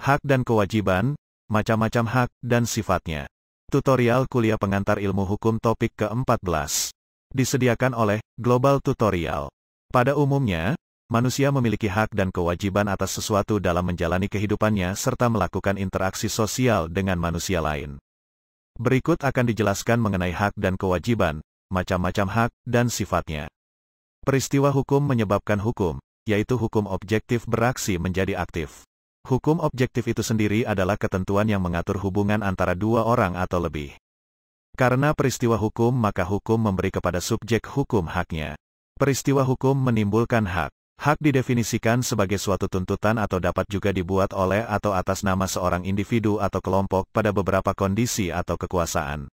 Hak dan kewajiban, macam-macam hak dan sifatnya. Tutorial kuliah pengantar ilmu hukum topik ke-14. Disediakan oleh Global Tutorial. Pada umumnya, manusia memiliki hak dan kewajiban atas sesuatu dalam menjalani kehidupannya serta melakukan interaksi sosial dengan manusia lain. Berikut akan dijelaskan mengenai hak dan kewajiban, macam-macam hak dan sifatnya. Peristiwa hukum menyebabkan hukum, yaitu hukum objektif beraksi menjadi aktif. Hukum objektif itu sendiri adalah ketentuan yang mengatur hubungan antara dua orang atau lebih. Karena peristiwa hukum maka hukum memberi kepada subjek hukum haknya. Peristiwa hukum menimbulkan hak. Hak didefinisikan sebagai suatu tuntutan atau dapat juga dibuat oleh atau atas nama seorang individu atau kelompok pada beberapa kondisi atau kekuasaan.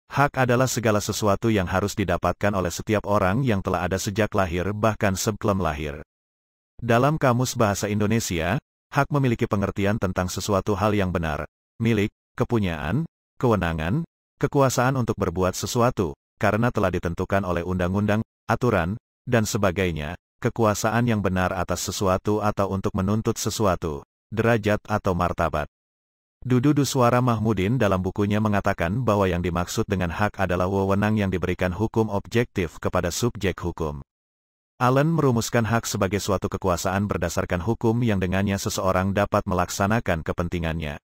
Hak adalah segala sesuatu yang harus didapatkan oleh setiap orang yang telah ada sejak lahir bahkan sebelum lahir. Dalam Kamus Bahasa Indonesia, hak memiliki pengertian tentang sesuatu hal yang benar, milik, kepunyaan, kewenangan, kekuasaan untuk berbuat sesuatu, karena telah ditentukan oleh undang-undang, aturan, dan sebagainya, kekuasaan yang benar atas sesuatu atau untuk menuntut sesuatu, derajat atau martabat. Dududu Suara Mahmudin dalam bukunya mengatakan bahwa yang dimaksud dengan hak adalah wewenang yang diberikan hukum objektif kepada subjek hukum. Allen merumuskan hak sebagai suatu kekuasaan berdasarkan hukum yang dengannya seseorang dapat melaksanakan kepentingannya.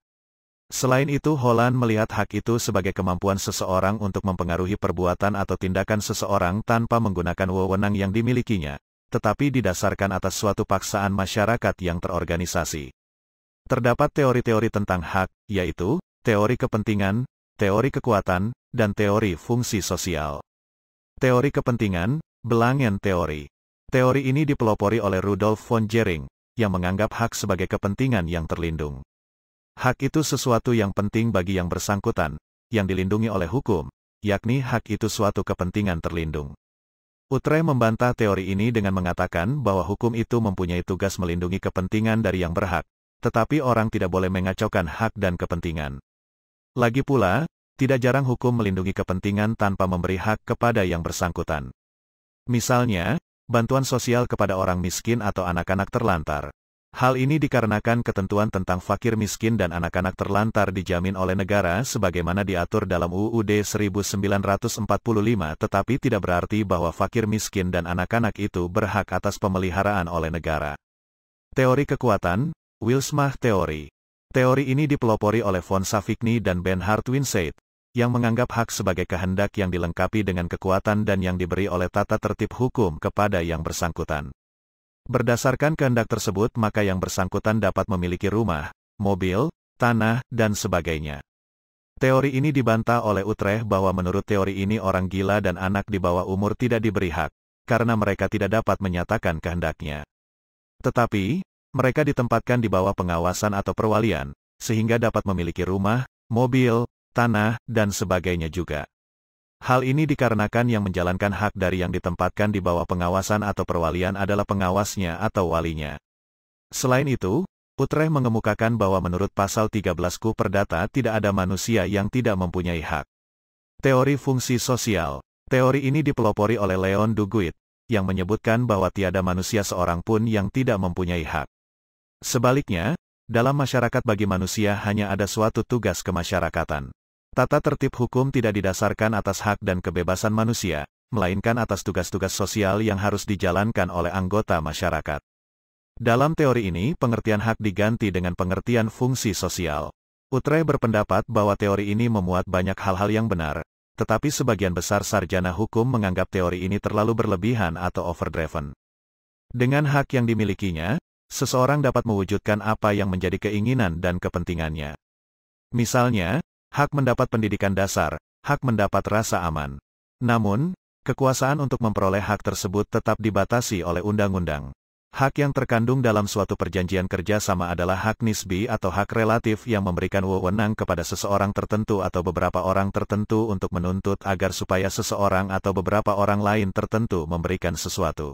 Selain itu, Holland melihat hak itu sebagai kemampuan seseorang untuk mempengaruhi perbuatan atau tindakan seseorang tanpa menggunakan wewenang yang dimilikinya, tetapi didasarkan atas suatu paksaan masyarakat yang terorganisasi. Terdapat teori-teori tentang hak, yaitu teori kepentingan, teori kekuatan, dan teori fungsi sosial. Teori kepentingan, Belangen teori. Teori ini dipelopori oleh Rudolf von Jhering, yang menganggap hak sebagai kepentingan yang terlindung. Hak itu sesuatu yang penting bagi yang bersangkutan, yang dilindungi oleh hukum, yakni hak itu suatu kepentingan terlindung. Utrecht membantah teori ini dengan mengatakan bahwa hukum itu mempunyai tugas melindungi kepentingan dari yang berhak, tetapi orang tidak boleh mengacaukan hak dan kepentingan. Lagi pula, tidak jarang hukum melindungi kepentingan tanpa memberi hak kepada yang bersangkutan. Misalnya, bantuan sosial kepada orang miskin atau anak-anak terlantar. Hal ini dikarenakan ketentuan tentang fakir miskin dan anak-anak terlantar dijamin oleh negara sebagaimana diatur dalam UUD 1945, tetapi tidak berarti bahwa fakir miskin dan anak-anak itu berhak atas pemeliharaan oleh negara. Teori kekuatan, Wilsmach teori. Teori ini dipelopori oleh von Savigny dan Bernhard Windseit, yang menganggap hak sebagai kehendak yang dilengkapi dengan kekuatan dan yang diberi oleh tata tertib hukum kepada yang bersangkutan. Berdasarkan kehendak tersebut maka yang bersangkutan dapat memiliki rumah, mobil, tanah, dan sebagainya. Teori ini dibantah oleh Utrecht bahwa menurut teori ini orang gila dan anak di bawah umur tidak diberi hak, karena mereka tidak dapat menyatakan kehendaknya. Tetapi, mereka ditempatkan di bawah pengawasan atau perwalian, sehingga dapat memiliki rumah, mobil, tanah, dan sebagainya juga. Hal ini dikarenakan yang menjalankan hak dari yang ditempatkan di bawah pengawasan atau perwalian adalah pengawasnya atau walinya. Selain itu, Utrecht mengemukakan bahwa menurut pasal 13 KUH Perdata tidak ada manusia yang tidak mempunyai hak. Teori fungsi sosial. Teori ini dipelopori oleh Leon Duguid, yang menyebutkan bahwa tiada manusia seorang pun yang tidak mempunyai hak. Sebaliknya, dalam masyarakat bagi manusia hanya ada suatu tugas kemasyarakatan. Tata tertib hukum tidak didasarkan atas hak dan kebebasan manusia, melainkan atas tugas-tugas sosial yang harus dijalankan oleh anggota masyarakat. Dalam teori ini, pengertian hak diganti dengan pengertian fungsi sosial. Utrecht berpendapat bahwa teori ini memuat banyak hal-hal yang benar, tetapi sebagian besar sarjana hukum menganggap teori ini terlalu berlebihan atau overdriven. Dengan hak yang dimilikinya, seseorang dapat mewujudkan apa yang menjadi keinginan dan kepentingannya. Misalnya, hak mendapat pendidikan dasar, hak mendapat rasa aman. Namun, kekuasaan untuk memperoleh hak tersebut tetap dibatasi oleh undang-undang. Hak yang terkandung dalam suatu perjanjian kerja sama adalah hak nisbi atau hak relatif yang memberikan wewenang kepada seseorang tertentu atau beberapa orang tertentu untuk menuntut agar supaya seseorang atau beberapa orang lain tertentu memberikan sesuatu.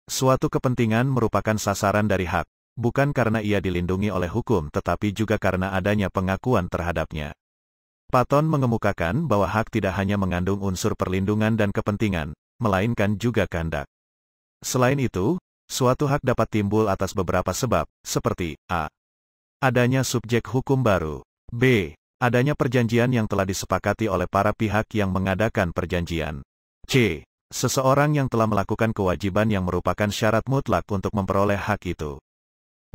Suatu kepentingan merupakan sasaran dari hak, bukan karena ia dilindungi oleh hukum tetapi juga karena adanya pengakuan terhadapnya. Patton mengemukakan bahwa hak tidak hanya mengandung unsur perlindungan dan kepentingan, melainkan juga kehendak. Selain itu, suatu hak dapat timbul atas beberapa sebab, seperti a. adanya subjek hukum baru, b. adanya perjanjian yang telah disepakati oleh para pihak yang mengadakan perjanjian, c. seseorang yang telah melakukan kewajiban yang merupakan syarat mutlak untuk memperoleh hak itu,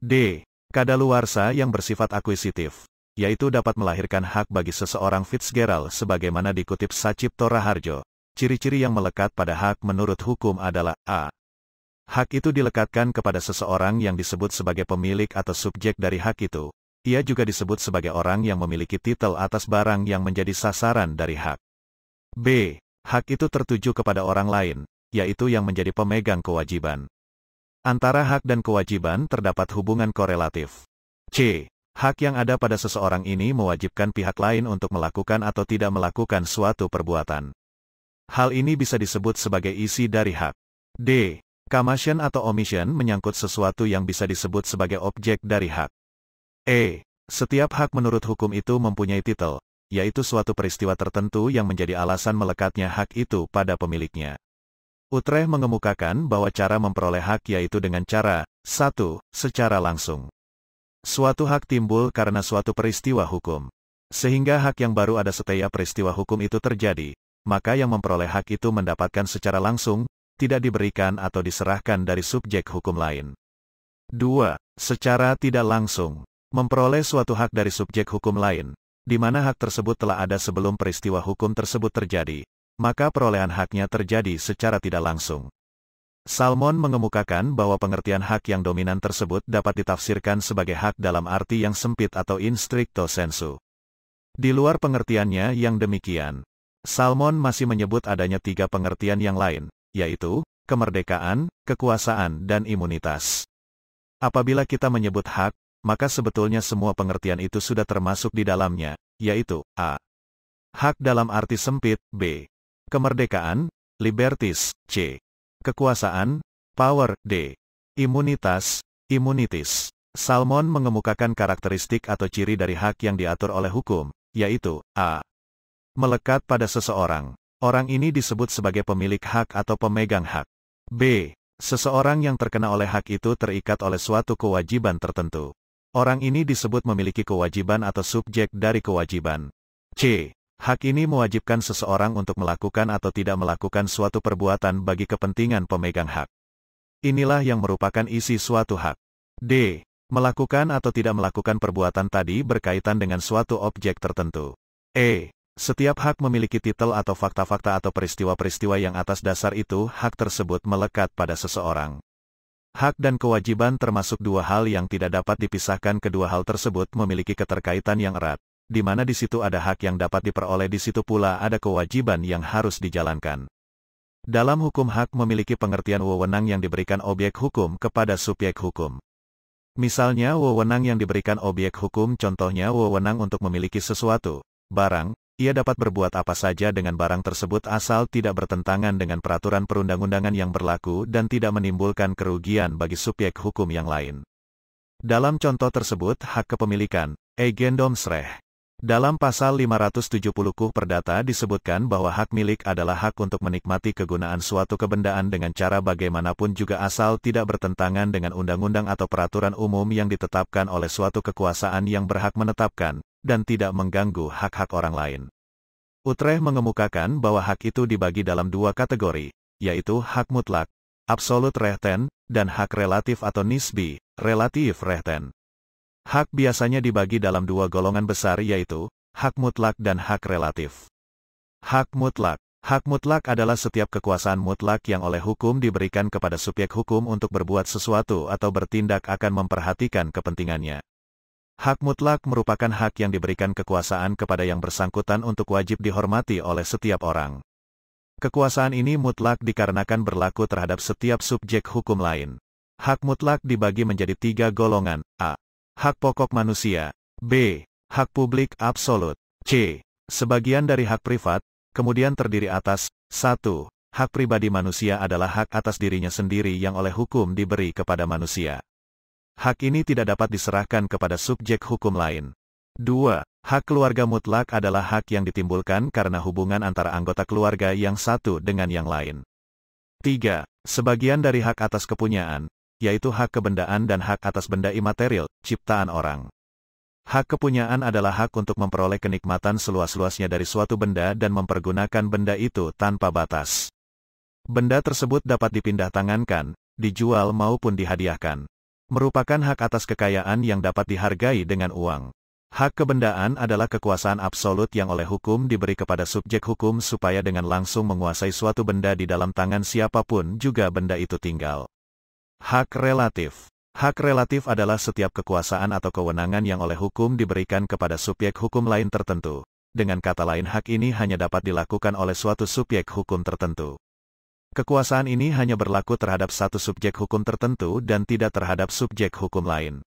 d. kadaluarsa yang bersifat akuisitif, yaitu dapat melahirkan hak bagi seseorang. Fitzgerald sebagaimana dikutip Sacipto Raharjo, ciri-ciri yang melekat pada hak menurut hukum adalah a. hak itu dilekatkan kepada seseorang yang disebut sebagai pemilik atau subjek dari hak itu. Ia juga disebut sebagai orang yang memiliki titel atas barang yang menjadi sasaran dari hak. b. hak itu tertuju kepada orang lain, yaitu yang menjadi pemegang kewajiban. Antara hak dan kewajiban terdapat hubungan korelatif. c. hak yang ada pada seseorang ini mewajibkan pihak lain untuk melakukan atau tidak melakukan suatu perbuatan. Hal ini bisa disebut sebagai isi dari hak. d. commission atau omission menyangkut sesuatu yang bisa disebut sebagai objek dari hak. e. setiap hak menurut hukum itu mempunyai titel, yaitu suatu peristiwa tertentu yang menjadi alasan melekatnya hak itu pada pemiliknya. Utrecht mengemukakan bahwa cara memperoleh hak yaitu dengan cara, 1. secara langsung. Suatu hak timbul karena suatu peristiwa hukum. Sehingga hak yang baru ada setiap peristiwa hukum itu terjadi, maka yang memperoleh hak itu mendapatkan secara langsung, tidak diberikan atau diserahkan dari subjek hukum lain. 2. Secara tidak langsung. Memperoleh suatu hak dari subjek hukum lain, di mana hak tersebut telah ada sebelum peristiwa hukum tersebut terjadi, maka perolehan haknya terjadi secara tidak langsung. Salmon mengemukakan bahwa pengertian hak yang dominan tersebut dapat ditafsirkan sebagai hak dalam arti yang sempit atau in stricto sensu. Di luar pengertiannya yang demikian, Salmon masih menyebut adanya 3 pengertian yang lain, yaitu kemerdekaan, kekuasaan, dan imunitas. Apabila kita menyebut hak, maka sebetulnya semua pengertian itu sudah termasuk di dalamnya, yaitu a. hak dalam arti sempit, b. kemerdekaan, liberties, c. kekuasaan, power, d. imunitas, immunities. Salmon mengemukakan karakteristik atau ciri dari hak yang diatur oleh hukum, yaitu a. melekat pada seseorang. Orang ini disebut sebagai pemilik hak atau pemegang hak. b. seseorang yang terkena oleh hak itu terikat oleh suatu kewajiban tertentu. Orang ini disebut memiliki kewajiban atau subjek dari kewajiban. c. hak ini mewajibkan seseorang untuk melakukan atau tidak melakukan suatu perbuatan bagi kepentingan pemegang hak. Inilah yang merupakan isi suatu hak. d. melakukan atau tidak melakukan perbuatan tadi berkaitan dengan suatu objek tertentu. e. setiap hak memiliki titel atau fakta-fakta atau peristiwa-peristiwa yang atas dasar itu hak tersebut melekat pada seseorang. Hak dan kewajiban termasuk 2 hal yang tidak dapat dipisahkan. Kedua hal tersebut memiliki keterkaitan yang erat, di mana di situ ada hak yang dapat diperoleh, di situ pula ada kewajiban yang harus dijalankan. Dalam hukum, hak memiliki pengertian wewenang yang diberikan objek hukum kepada subjek hukum. Misalnya wewenang yang diberikan objek hukum, contohnya wewenang untuk memiliki sesuatu, barang. Ia dapat berbuat apa saja dengan barang tersebut asal tidak bertentangan dengan peraturan perundang-undangan yang berlaku dan tidak menimbulkan kerugian bagi subjek hukum yang lain. Dalam contoh tersebut, hak kepemilikan, eigendomsrecht. Dalam pasal 570 KUH Perdata disebutkan bahwa hak milik adalah hak untuk menikmati kegunaan suatu kebendaan dengan cara bagaimanapun juga asal tidak bertentangan dengan undang-undang atau peraturan umum yang ditetapkan oleh suatu kekuasaan yang berhak menetapkan, dan tidak mengganggu hak-hak orang lain. Utrecht mengemukakan bahwa hak itu dibagi dalam 2 kategori, yaitu hak mutlak, absolute rechten, dan hak relatif atau nisbi, relative rechten. Hak biasanya dibagi dalam 2 golongan besar, yaitu hak mutlak dan hak relatif. Hak mutlak. Hak mutlak adalah setiap kekuasaan mutlak yang oleh hukum diberikan kepada subjek hukum untuk berbuat sesuatu atau bertindak akan memperhatikan kepentingannya. Hak mutlak merupakan hak yang diberikan kekuasaan kepada yang bersangkutan untuk wajib dihormati oleh setiap orang. Kekuasaan ini mutlak dikarenakan berlaku terhadap setiap subjek hukum lain. Hak mutlak dibagi menjadi 3 golongan, a. hak pokok manusia, b. hak publik absolut, c. sebagian dari hak privat, kemudian terdiri atas, 1. hak pribadi manusia adalah hak atas dirinya sendiri yang oleh hukum diberi kepada manusia. Hak ini tidak dapat diserahkan kepada subjek hukum lain. 2. Hak keluarga mutlak adalah hak yang ditimbulkan karena hubungan antara anggota keluarga yang satu dengan yang lain. 3. Sebagian dari hak atas kepunyaan, yaitu hak kebendaan dan hak atas benda imaterial, ciptaan orang. Hak kepunyaan adalah hak untuk memperoleh kenikmatan seluas-luasnya dari suatu benda dan mempergunakan benda itu tanpa batas. Benda tersebut dapat dipindah-tangankan, dijual maupun dihadiahkan. Merupakan hak atas kekayaan yang dapat dihargai dengan uang. Hak kebendaan adalah kekuasaan absolut yang oleh hukum diberi kepada subjek hukum supaya dengan langsung menguasai suatu benda di dalam tangan siapapun juga benda itu tinggal. Hak relatif. Hak relatif adalah setiap kekuasaan atau kewenangan yang oleh hukum diberikan kepada subjek hukum lain tertentu. Dengan kata lain, hak ini hanya dapat dilakukan oleh suatu subjek hukum tertentu. Kekuasaan ini hanya berlaku terhadap satu subjek hukum tertentu dan tidak terhadap subjek hukum lain.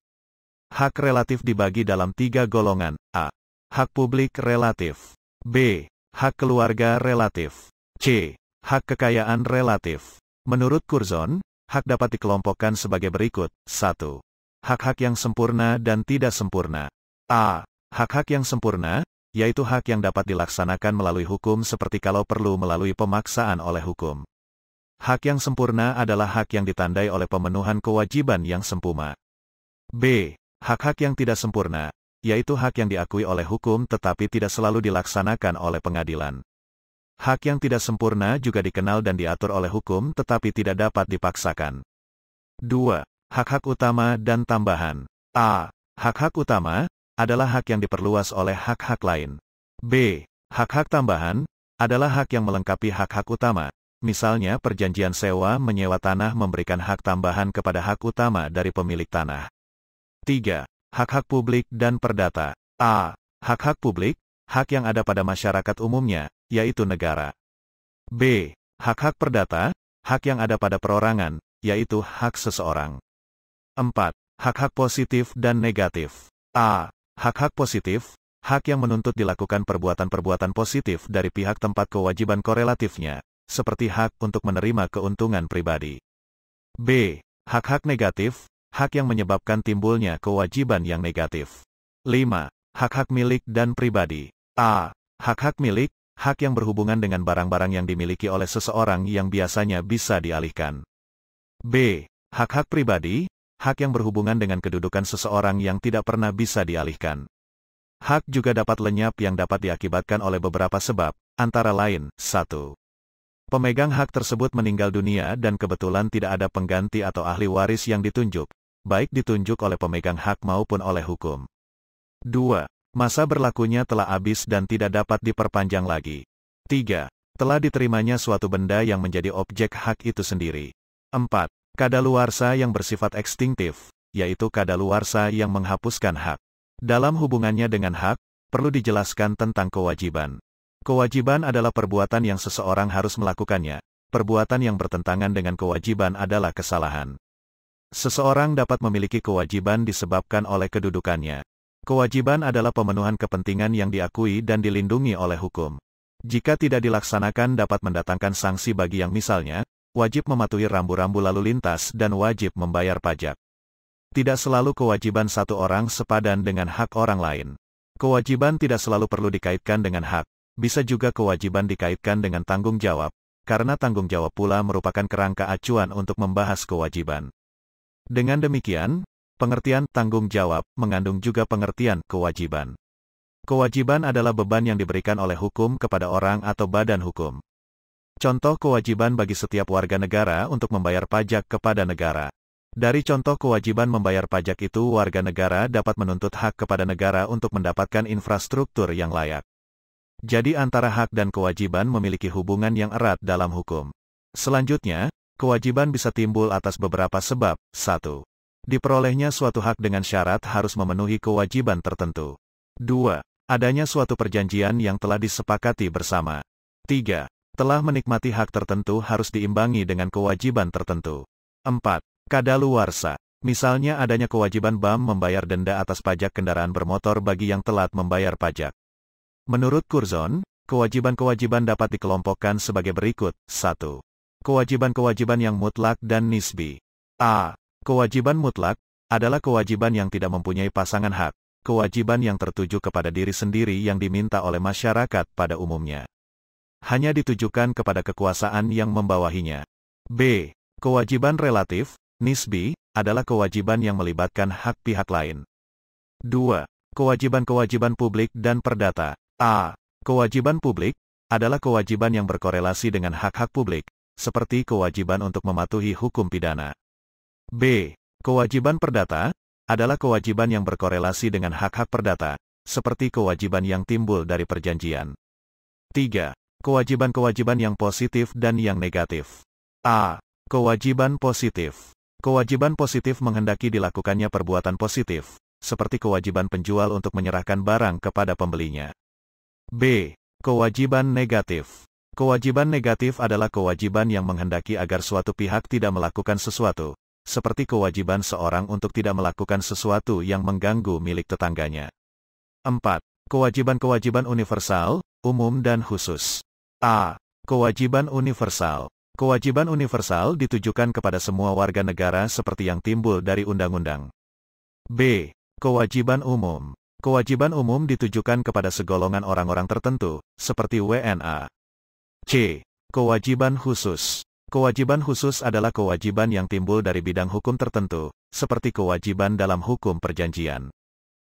Hak relatif dibagi dalam 3 golongan. A. Hak publik relatif. B. Hak keluarga relatif. C. Hak kekayaan relatif. Menurut Curzon, hak dapat dikelompokkan sebagai berikut. 1. Hak-hak yang sempurna dan tidak sempurna. A. Hak-hak yang sempurna, yaitu hak yang dapat dilaksanakan melalui hukum seperti kalau perlu melalui pemaksaan oleh hukum. Hak yang sempurna adalah hak yang ditandai oleh pemenuhan kewajiban yang sempurna. B. Hak-hak yang tidak sempurna, yaitu hak yang diakui oleh hukum tetapi tidak selalu dilaksanakan oleh pengadilan. Hak yang tidak sempurna juga dikenal dan diatur oleh hukum tetapi tidak dapat dipaksakan. 2. Hak-hak utama dan tambahan. A. Hak-hak utama adalah hak yang diperluas oleh hak-hak lain. B. Hak-hak tambahan adalah hak yang melengkapi hak-hak utama. Misalnya perjanjian sewa menyewa tanah memberikan hak tambahan kepada hak utama dari pemilik tanah. 3. Hak-hak publik dan perdata. A. Hak-hak publik, hak yang ada pada masyarakat umumnya, yaitu negara. B. Hak-hak perdata, hak yang ada pada perorangan, yaitu hak seseorang. 4. Hak-hak positif dan negatif. A. Hak-hak positif, hak yang menuntut dilakukan perbuatan-perbuatan positif dari pihak tempat kewajiban korelatifnya, seperti hak untuk menerima keuntungan pribadi. B. Hak-hak negatif, hak yang menyebabkan timbulnya kewajiban yang negatif. 5. Hak-hak milik dan pribadi. A. Hak-hak milik, hak yang berhubungan dengan barang-barang yang dimiliki oleh seseorang yang biasanya bisa dialihkan. B. Hak-hak pribadi, hak yang berhubungan dengan kedudukan seseorang yang tidak pernah bisa dialihkan. Hak juga dapat lenyap yang dapat diakibatkan oleh beberapa sebab, antara lain, 1. Pemegang hak tersebut meninggal dunia dan kebetulan tidak ada pengganti atau ahli waris yang ditunjuk, baik ditunjuk oleh pemegang hak maupun oleh hukum. 2. Masa berlakunya telah habis dan tidak dapat diperpanjang lagi. 3. Telah diterimanya suatu benda yang menjadi objek hak itu sendiri. 4. Kadaluarsa yang bersifat ekstingtif, yaitu kadaluarsa yang menghapuskan hak. Dalam hubungannya dengan hak, perlu dijelaskan tentang kewajiban. Kewajiban adalah perbuatan yang seseorang harus melakukannya. Perbuatan yang bertentangan dengan kewajiban adalah kesalahan. Seseorang dapat memiliki kewajiban disebabkan oleh kedudukannya. Kewajiban adalah pemenuhan kepentingan yang diakui dan dilindungi oleh hukum. Jika tidak dilaksanakan dapat mendatangkan sanksi bagi yang misalnya, wajib mematuhi rambu-rambu lalu lintas dan wajib membayar pajak. Tidak selalu kewajiban satu orang sepadan dengan hak orang lain. Kewajiban tidak selalu perlu dikaitkan dengan hak. Bisa juga kewajiban dikaitkan dengan tanggung jawab, karena tanggung jawab pula merupakan kerangka acuan untuk membahas kewajiban. Dengan demikian, pengertian tanggung jawab mengandung juga pengertian kewajiban. Kewajiban adalah beban yang diberikan oleh hukum kepada orang atau badan hukum. Contoh kewajiban bagi setiap warga negara untuk membayar pajak kepada negara. Dari contoh kewajiban membayar pajak itu, warga negara dapat menuntut hak kepada negara untuk mendapatkan infrastruktur yang layak. Jadi antara hak dan kewajiban memiliki hubungan yang erat dalam hukum. Selanjutnya, kewajiban bisa timbul atas beberapa sebab. 1. Diperolehnya suatu hak dengan syarat harus memenuhi kewajiban tertentu. 2. Adanya suatu perjanjian yang telah disepakati bersama. 3. Telah menikmati hak tertentu harus diimbangi dengan kewajiban tertentu. 4. Kadaluarsa. Misalnya adanya kewajiban BAM membayar denda atas pajak kendaraan bermotor bagi yang telat membayar pajak. Menurut Curzon, kewajiban-kewajiban dapat dikelompokkan sebagai berikut. 1. Kewajiban-kewajiban yang mutlak dan nisbi. A. Kewajiban mutlak adalah kewajiban yang tidak mempunyai pasangan hak. kewajiban yang tertuju kepada diri sendiri yang diminta oleh masyarakat pada umumnya. Hanya ditujukan kepada kekuasaan yang membawahinya. B. Kewajiban relatif, nisbi, adalah kewajiban yang melibatkan hak pihak lain. 2. Kewajiban-kewajiban publik dan perdata. A. Kewajiban publik adalah kewajiban yang berkorelasi dengan hak-hak publik, seperti kewajiban untuk mematuhi hukum pidana. B. Kewajiban perdata adalah kewajiban yang berkorelasi dengan hak-hak perdata, seperti kewajiban yang timbul dari perjanjian. 3. Kewajiban-kewajiban yang positif dan yang negatif. A. Kewajiban positif. Kewajiban positif menghendaki dilakukannya perbuatan positif, seperti kewajiban penjual untuk menyerahkan barang kepada pembelinya. B. Kewajiban negatif. Kewajiban negatif adalah kewajiban yang menghendaki agar suatu pihak tidak melakukan sesuatu, seperti kewajiban seorang untuk tidak melakukan sesuatu yang mengganggu milik tetangganya. 4. Kewajiban-kewajiban universal, umum dan khusus. A. Kewajiban universal. Kewajiban universal ditujukan kepada semua warga negara seperti yang timbul dari undang-undang. B. Kewajiban umum. Kewajiban umum ditujukan kepada segolongan orang-orang tertentu, seperti WNA. C. Kewajiban khusus. Kewajiban khusus adalah kewajiban yang timbul dari bidang hukum tertentu, seperti kewajiban dalam hukum perjanjian.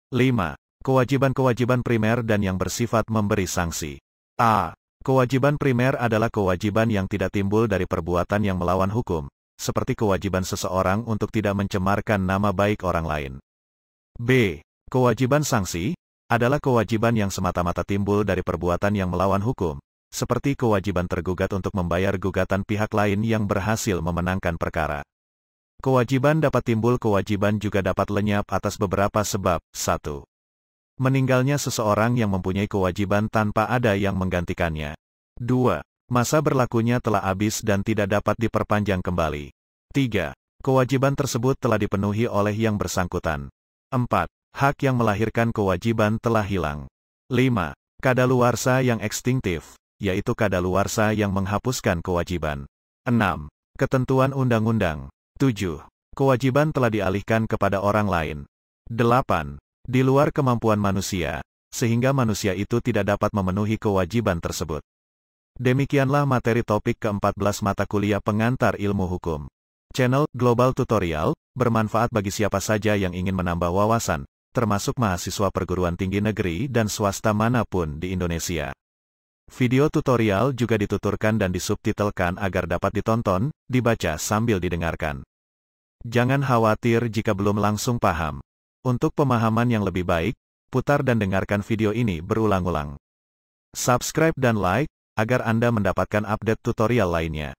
5. Kewajiban-kewajiban primer dan yang bersifat memberi sanksi. A. Kewajiban primer adalah kewajiban yang tidak timbul dari perbuatan yang melawan hukum, seperti kewajiban seseorang untuk tidak mencemarkan nama baik orang lain. B. Kewajiban sanksi adalah kewajiban yang semata-mata timbul dari perbuatan yang melawan hukum, seperti kewajiban tergugat untuk membayar gugatan pihak lain yang berhasil memenangkan perkara. Kewajiban dapat timbul, kewajiban juga dapat lenyap atas beberapa sebab. 1. Meninggalnya seseorang yang mempunyai kewajiban tanpa ada yang menggantikannya. 2. Masa berlakunya telah habis dan tidak dapat diperpanjang kembali. 3. Kewajiban tersebut telah dipenuhi oleh yang bersangkutan. 4. Hak yang melahirkan kewajiban telah hilang. 5. Kadaluarsa yang ekstingtif, yaitu kadaluarsa yang menghapuskan kewajiban. 6. Ketentuan undang-undang. 7. Kewajiban telah dialihkan kepada orang lain. 8. Di luar kemampuan manusia, sehingga manusia itu tidak dapat memenuhi kewajiban tersebut. Demikianlah materi topik ke-14 mata kuliah pengantar ilmu hukum. Channel Global Tutorial bermanfaat bagi siapa saja yang ingin menambah wawasan, termasuk mahasiswa perguruan tinggi negeri dan swasta manapun di Indonesia. Video tutorial juga dituturkan dan disubtitelkan agar dapat ditonton, dibaca sambil didengarkan. Jangan khawatir jika belum langsung paham. Untuk pemahaman yang lebih baik, putar dan dengarkan video ini berulang-ulang. Subscribe dan like, agar Anda mendapatkan update tutorial lainnya.